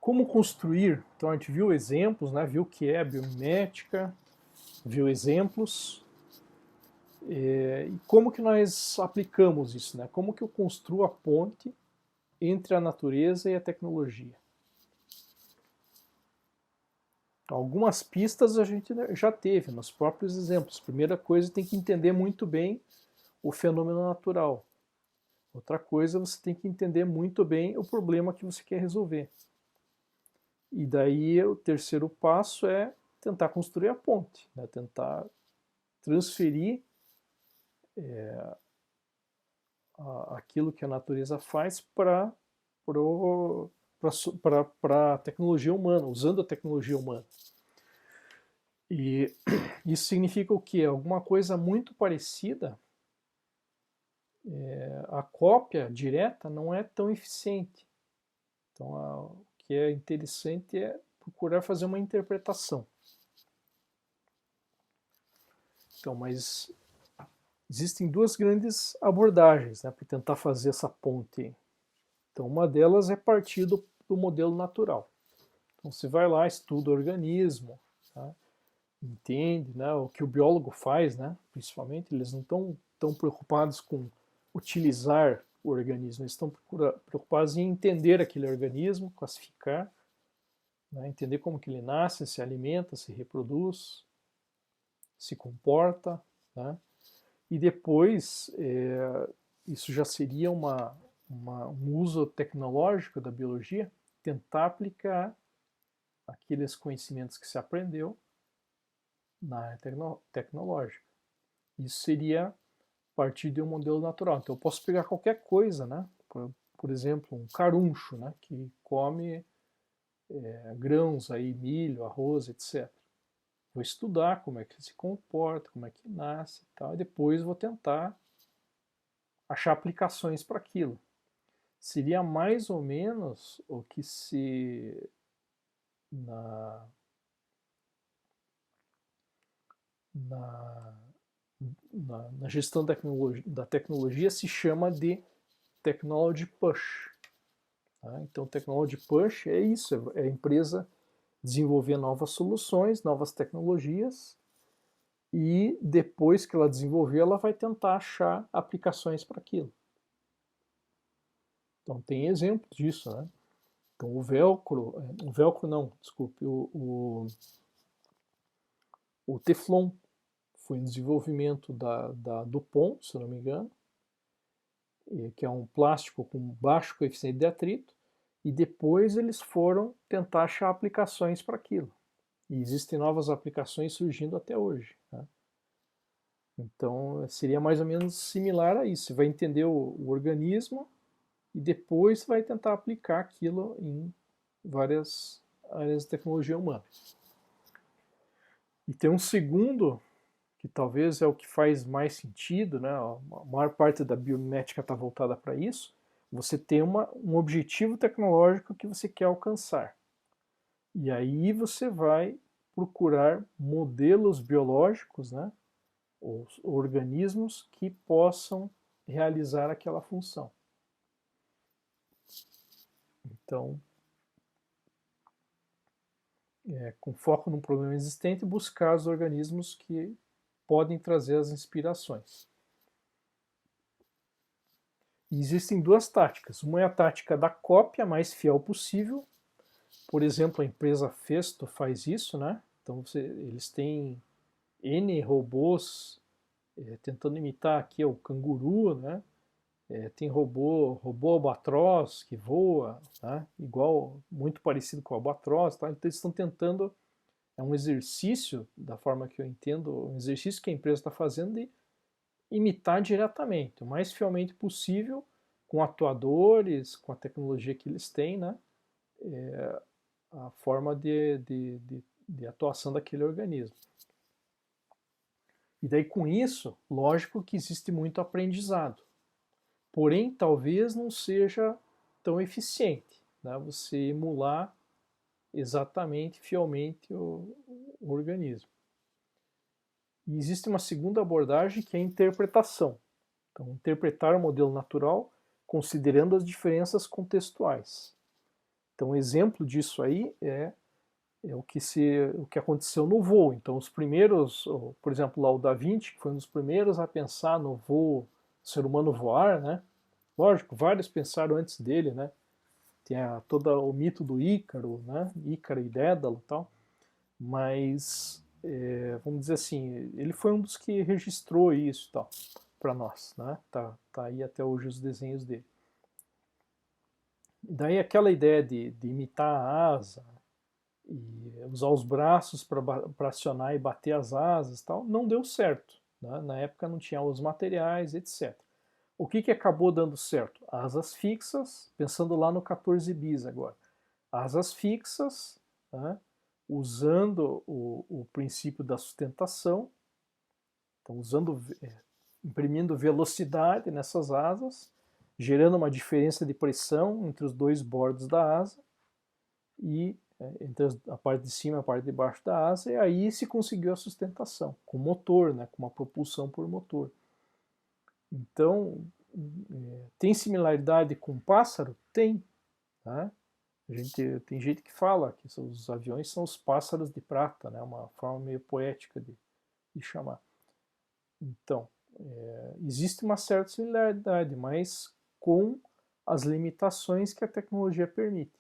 Como construir? Então a gente viu exemplos, né? Viu o que é biomimética, viu exemplos. E como que nós aplicamos isso, né? Como que eu construo a ponte entre a natureza e a tecnologia? Algumas pistas a gente já teve nos próprios exemplos. Primeira coisa, tem que entender muito bem o fenômeno natural. Outra coisa, você tem que entender muito bem o problema que você quer resolver. E daí o terceiro passo é tentar construir a ponte, né? Tentar transferir aquilo que a natureza faz para a tecnologia humana, usando a tecnologia humana. E isso significa o quê? Alguma coisa muito parecida, a cópia direta não é tão eficiente. Então, o que é interessante é procurar fazer uma interpretação. Então, mas existem duas grandes abordagens, né, para tentar fazer essa ponte. Então, uma delas é partir do modelo natural. Então, você vai lá, estuda o organismo, tá? Entende, né, o que o biólogo faz, né, principalmente, eles não estão tão preocupados com utilizar o organismo, eles estão preocupados em entender aquele organismo, classificar, né, entender como que ele nasce, se alimenta, se reproduz, se comporta, né, e depois isso já seria um uso tecnológico da biologia, tentar aplicar aqueles conhecimentos que se aprendeu na área tecnológica. Isso seria partir de um modelo natural. Então eu posso pegar qualquer coisa, né? Por exemplo, um caruncho, né? Que come grãos aí, milho, arroz, etc. Vou estudar como é que ele se comporta, como é que nasce e tal, e depois vou tentar achar aplicações para aquilo. Seria mais ou menos o que se na, na, na gestão da tecnologia se chama de technology push. Tá? Então, technology push é isso, é a empresa desenvolver novas soluções, novas tecnologias, e depois que ela desenvolver, ela vai tentar achar aplicações para aquilo. Então, tem exemplos disso, né? Então, o velcro não, desculpe, o Teflon foi um desenvolvimento da DuPont, se eu não me engano, que é um plástico com baixo coeficiente de atrito, e depois eles foram tentar achar aplicações para aquilo. E existem novas aplicações surgindo até hoje. Né? Então, seria mais ou menos similar a isso. Você vai entender o organismo e depois vai tentar aplicar aquilo em várias áreas de tecnologia humana. E tem um segundo, que talvez é o que faz mais sentido, né? A maior parte da biomimética está voltada para isso. Você tem um objetivo tecnológico que você quer alcançar. E aí você vai procurar modelos biológicos, né? Os organismos que possam realizar aquela função. Então, com foco num problema existente, buscar os organismos que podem trazer as inspirações. E existem duas táticas. Uma é a tática da cópia mais fiel possível. Por exemplo, a empresa Festo faz isso, né? Então eles têm N robôs tentando imitar aqui o canguru, né? Tem robô albatroz que voa, né? Igual, muito parecido com o albatroz, tá? Então eles estão tentando, é um exercício, da forma que eu entendo, um exercício que a empresa está fazendo de imitar diretamente, o mais fielmente possível, com atuadores, com a tecnologia que eles têm, né? A forma de atuação daquele organismo. E daí com isso, lógico que existe muito aprendizado. Porém, talvez não seja tão eficiente, né? Você emular exatamente, fielmente o organismo. E existe uma segunda abordagem que é a interpretação. Então, interpretar o modelo natural considerando as diferenças contextuais. Então, um exemplo disso aí é o que aconteceu no voo. Então, os primeiros, por exemplo, lá o Da Vinci, que foi um dos primeiros a pensar no voo, ser humano voar, né? Lógico, vários pensaram antes dele, né? Tem todo o mito do Ícaro, né? Ícaro e Dédalo e tal. Mas, vamos dizer assim, ele foi um dos que registrou isso e tal, para nós, né? Tá aí até hoje os desenhos dele. Daí aquela ideia de imitar a asa e usar os braços para acionar e bater as asas e tal, não deu certo, né? Na época não tinha os materiais, etc. O que acabou dando certo? Asas fixas, pensando lá no 14 bis agora. Asas fixas, né? Usando o princípio da sustentação, então imprimindo velocidade nessas asas, gerando uma diferença de pressão entre os dois bordos da asa e entre a parte de cima e a parte de baixo da asa, e aí se conseguiu a sustentação, com motor, né, com uma propulsão por motor. Então, tem similaridade com o pássaro? Tem. Tá? Tem gente que fala que os aviões são os pássaros de prata, né, uma forma meio poética de chamar. Então, existe uma certa similaridade, mas com as limitações que a tecnologia permite.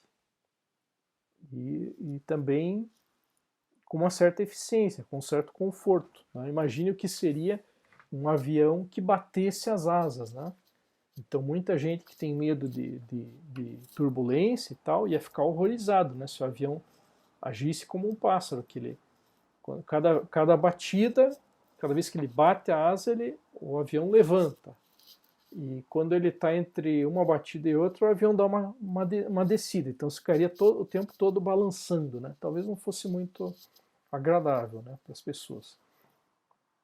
E também com uma certa eficiência, com um certo conforto. Né? Imagine o que seria um avião que batesse as asas. Né? Então, muita gente que tem medo de turbulência e tal ia ficar horrorizado, né? Se o avião agisse como um pássaro, cada batida, cada vez que ele bate a asa, o avião levanta. E quando ele está entre uma batida e outra, o avião dá uma descida. Então ficaria o tempo todo balançando. Né? Talvez não fosse muito agradável, né, para as pessoas.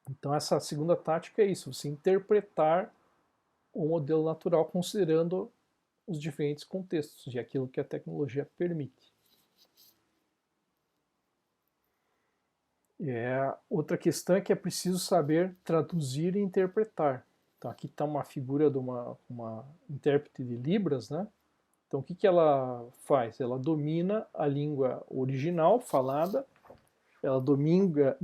Então essa segunda tática é isso, você interpretar o modelo natural considerando os diferentes contextos e aquilo que a tecnologia permite. Outra questão é que é preciso saber traduzir e interpretar. Então aqui está uma figura de uma intérprete de Libras, né? Então o que ela faz? Ela domina a língua original falada, ela domina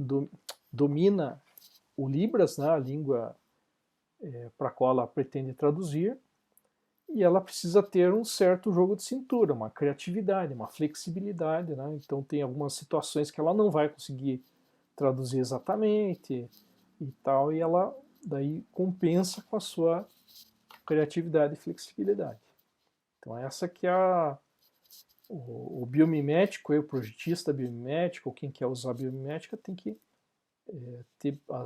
o Libras, né? A língua para a qual ela pretende traduzir, e ela precisa ter um certo jogo de cintura, uma criatividade, uma flexibilidade, né? Então tem algumas situações que ela não vai conseguir traduzir exatamente e tal, e ela daí compensa com a sua criatividade e flexibilidade. Então essa que é o biomimético, o projetista biomimético, ou quem quer usar a biomimética, tem que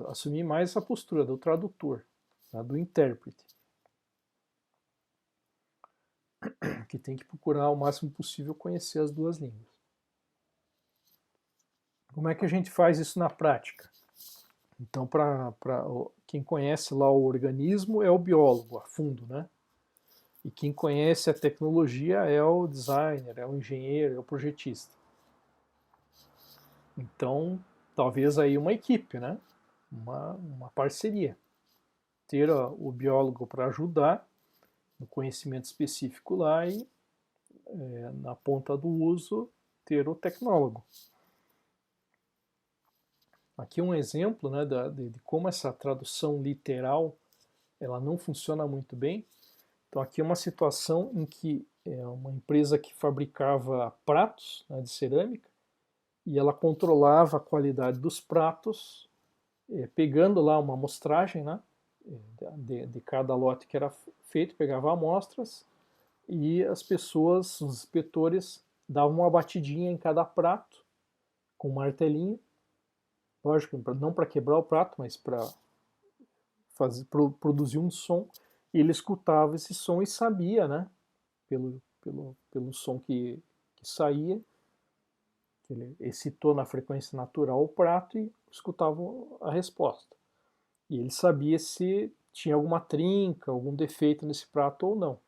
assumir mais essa postura do tradutor, né, do intérprete, que tem que procurar o máximo possível conhecer as duas línguas. Como é que a gente faz isso na prática? Então, para quem conhece lá o organismo é o biólogo, a fundo, né? E quem conhece a tecnologia é o designer, é o engenheiro, é o projetista. Então, talvez aí uma equipe, né? Uma parceria. Ter o biólogo para ajudar no conhecimento específico lá e na ponta do uso ter o tecnólogo. Aqui um exemplo, né, de como essa tradução literal ela não funciona muito bem. Então aqui é uma situação em que uma empresa que fabricava pratos, né, de cerâmica, e ela controlava a qualidade dos pratos, pegando lá uma amostragem, né, de cada lote que era feito, pegava amostras e as pessoas, os inspetores, davam uma batidinha em cada prato com um martelinho, lógico, não para quebrar o prato, mas para produzir um som, e ele escutava esse som e sabia, né, pelo som que saía, que ele excitou na frequência natural o prato e escutava a resposta. E ele sabia se tinha alguma trinca, algum defeito nesse prato ou não.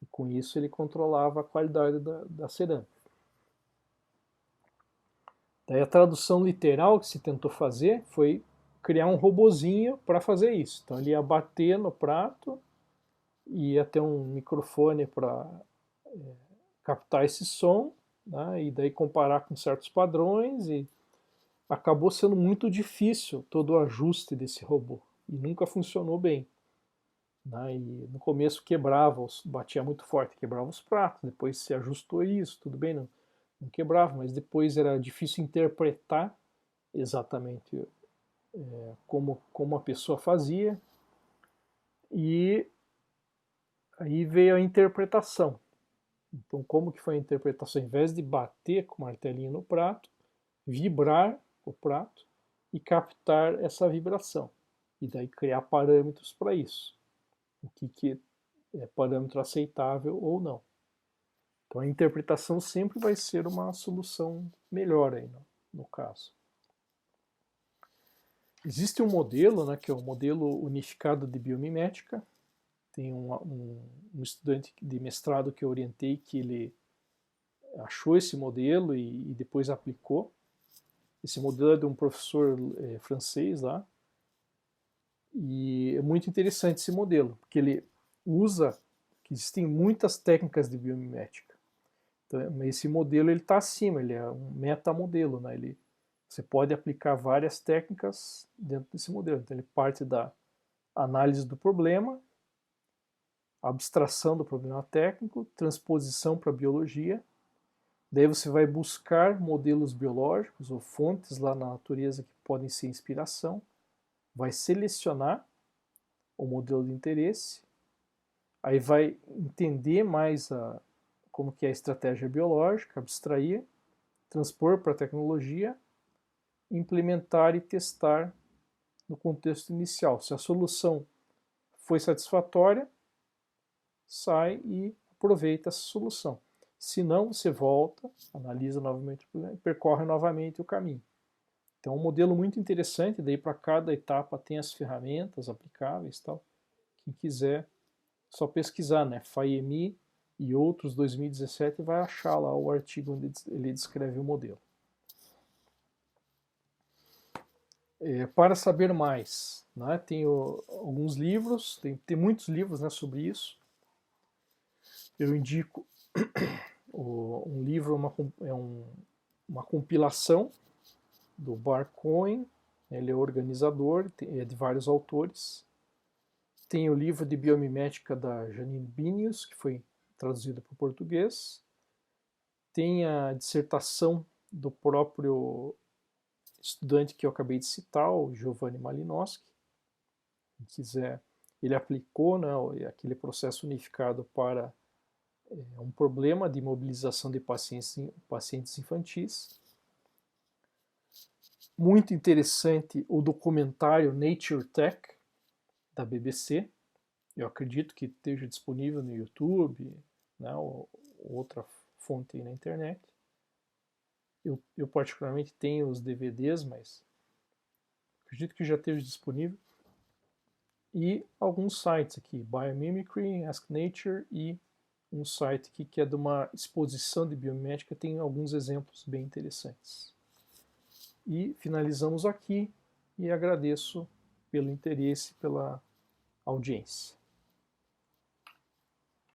E com isso ele controlava a qualidade da cerâmica. Daí a tradução literal que se tentou fazer foi criar um robozinho para fazer isso. Então ele ia bater no prato, ia ter um microfone para captar esse som, né, e daí comparar com certos padrões, e acabou sendo muito difícil todo o ajuste desse robô, e nunca funcionou bem. Né, e no começo quebrava, batia muito forte, quebrava os pratos, depois se ajustou isso, tudo bem, não quebrava, mas depois era difícil interpretar exatamente como a pessoa fazia, e aí veio a interpretação. Então, como que foi a interpretação? Ao invés de bater com o martelinho no prato, vibrar o prato e captar essa vibração. E daí criar parâmetros para isso. O que é parâmetro aceitável ou não. Então a interpretação sempre vai ser uma solução melhor aí no caso. Existe um modelo, né, que é o modelo unificado de biomimética. Tem um estudante de mestrado que eu orientei que ele achou esse modelo e depois aplicou. Esse modelo é de um professor francês lá. E é muito interessante esse modelo, porque ele usa que existem muitas técnicas de biomimética. Então, esse modelo está acima, ele é um metamodelo, né? Você pode aplicar várias técnicas dentro desse modelo. Então ele parte da análise do problema, abstração do problema técnico, transposição para a biologia. Daí você vai buscar modelos biológicos ou fontes lá na natureza que podem ser inspiração, vai selecionar o modelo de interesse, aí vai entender mais como que é a estratégia biológica, abstrair, transpor para a tecnologia, implementar e testar no contexto inicial. Se a solução foi satisfatória, sai e aproveita essa solução. Se não, você volta, analisa novamente o problema e percorre novamente o caminho. Então, é um modelo muito interessante, daí para cada etapa tem as ferramentas aplicáveis, tal. Quem quiser, só pesquisar, né, FAEMI e outros 2017 vai achar lá o artigo onde ele descreve o modelo. Para saber mais, né, tenho alguns livros, tem muitos livros, né, sobre isso. Eu indico um livro, uma compilação do Bar Cohen, ele é organizador, é de vários autores. Tem o livro de biomimética da Janine Binius, que foi traduzido para o português. Tem a dissertação do próprio estudante que eu acabei de citar, o Giovanni Malinowski. Quem quiser, ele aplicou, né, aquele processo unificado para um problema de mobilização de pacientes infantis. Muito interessante o documentário Nature Tech, da BBC. Eu acredito que esteja disponível no YouTube, né, ou outra fonte aí na internet. Eu particularmente tenho os DVDs, mas acredito que já esteja disponível. E alguns sites aqui, Biomimicry, Ask Nature e um site aqui que é de uma exposição de biomimética, tem alguns exemplos bem interessantes. E finalizamos aqui e agradeço pelo interesse, pela audiência.